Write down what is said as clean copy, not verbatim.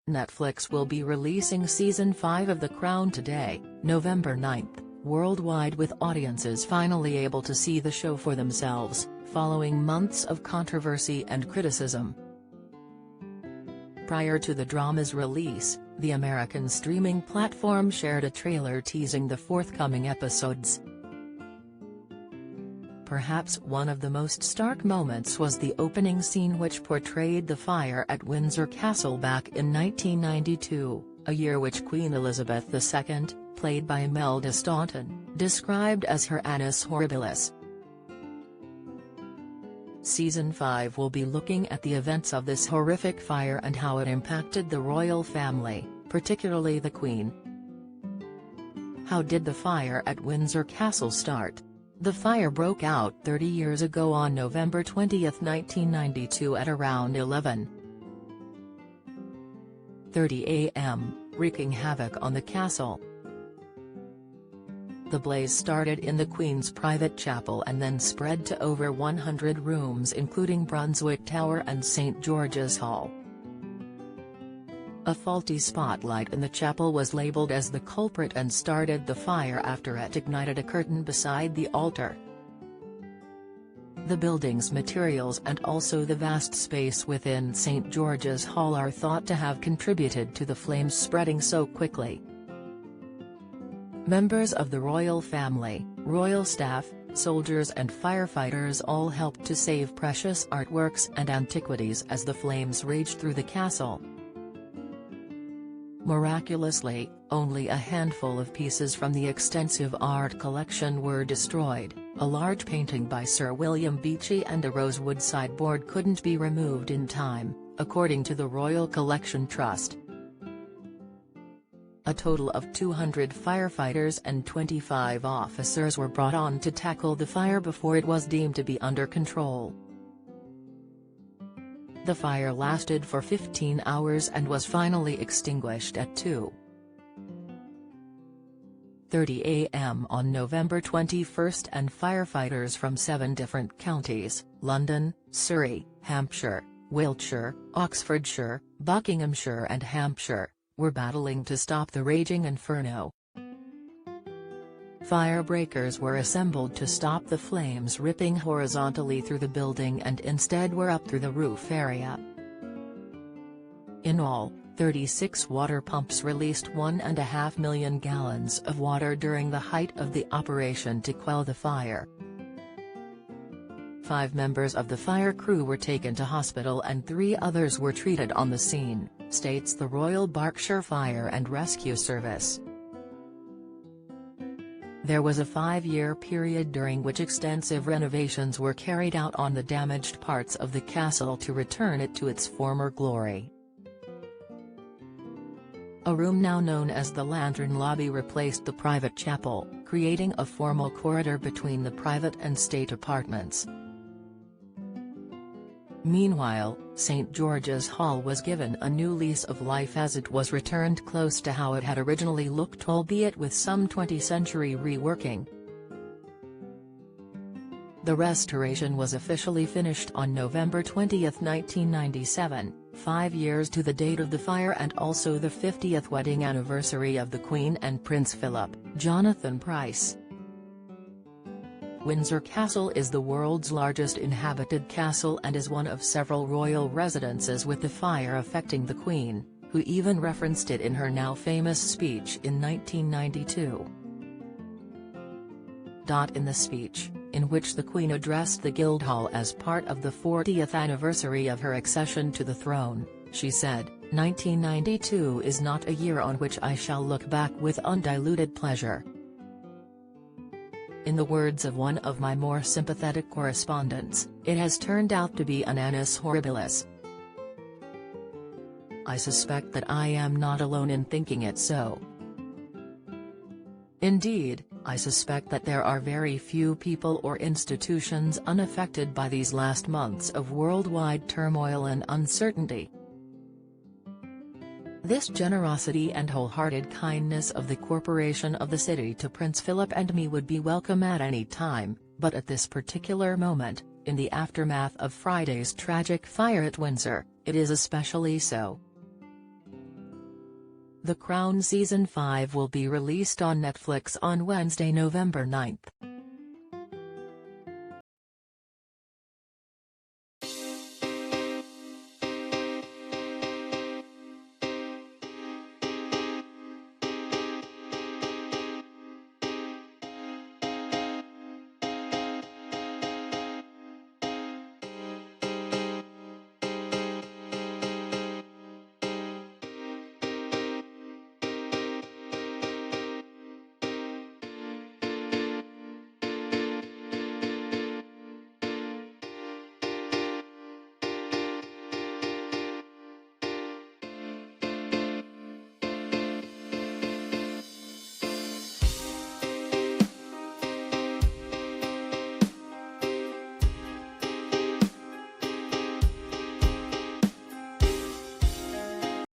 Netflix will be releasing Season 5 of The Crown today, November 9, worldwide, with audiences finally able to see the show for themselves, following months of controversy and criticism. Prior to the drama's release, the American streaming platform shared a trailer teasing the forthcoming episodes. Perhaps one of the most stark moments was the opening scene, which portrayed the fire at Windsor Castle back in 1992, a year which Queen Elizabeth II, played by Imelda Staunton, described as her annus horribilis. Season 5 will be looking at the events of this horrific fire and how it impacted the royal family, particularly the Queen. How did the fire at Windsor Castle start? The fire broke out 30 years ago on November 20, 1992 at around 11:30 a.m., wreaking havoc on the castle. The blaze started in the Queen's private chapel and then spread to over 100 rooms, including Brunswick Tower and St. George's Hall. A faulty spotlight in the chapel was labelled as the culprit and started the fire after it ignited a curtain beside the altar. The building's materials and also the vast space within St. George's Hall are thought to have contributed to the flames spreading so quickly. Members of the royal family, royal staff, soldiers and firefighters all helped to save precious artworks and antiquities as the flames raged through the castle. Miraculously, only a handful of pieces from the extensive art collection were destroyed. A large painting by Sir William Beechey and a rosewood sideboard couldn't be removed in time, according to the Royal Collection Trust. A total of 200 firefighters and 25 officers were brought on to tackle the fire before it was deemed to be under control. The fire lasted for 15 hours and was finally extinguished at 2:30 a.m. on November 21, and firefighters from 7 different counties, London, Surrey, Hampshire, Wiltshire, Oxfordshire, Buckinghamshire and Hampshire, were battling to stop the raging inferno. Firebreakers were assembled to stop the flames ripping horizontally through the building and instead were up through the roof area. In all, 36 water pumps released 1.5 million gallons of water during the height of the operation to quell the fire. 5 members of the fire crew were taken to hospital and 3 others were treated on the scene, states the Royal Berkshire Fire and Rescue Service. There was a 5-year period during which extensive renovations were carried out on the damaged parts of the castle to return it to its former glory. A room now known as the Lantern Lobby replaced the private chapel, creating a formal corridor between the private and state apartments. Meanwhile, St. George's Hall was given a new lease of life as it was returned close to how it had originally looked, albeit with some 20th-century reworking. The restoration was officially finished on November 20, 1997, 5 years to the date of the fire and also the 50th wedding anniversary of the Queen and Prince Philip, Jonathan Pryce. Windsor Castle is the world's largest inhabited castle and is one of several royal residences, with the fire affecting the Queen, who even referenced it in her now famous speech in 1992. In the speech, in which the Queen addressed the Guildhall as part of the 40th anniversary of her accession to the throne, she said, "1992 is not a year on which I shall look back with undiluted pleasure." In the words of one of my more sympathetic correspondents, it has turned out to be an annus horribilis. I suspect that I am not alone in thinking it so. Indeed, I suspect that there are very few people or institutions unaffected by these last months of worldwide turmoil and uncertainty. This generosity and wholehearted kindness of the Corporation of the City to Prince Philip and me would be welcome at any time, but at this particular moment, in the aftermath of Friday's tragic fire at Windsor, it is especially so. The Crown Season 5 will be released on Netflix on Wednesday, November 9.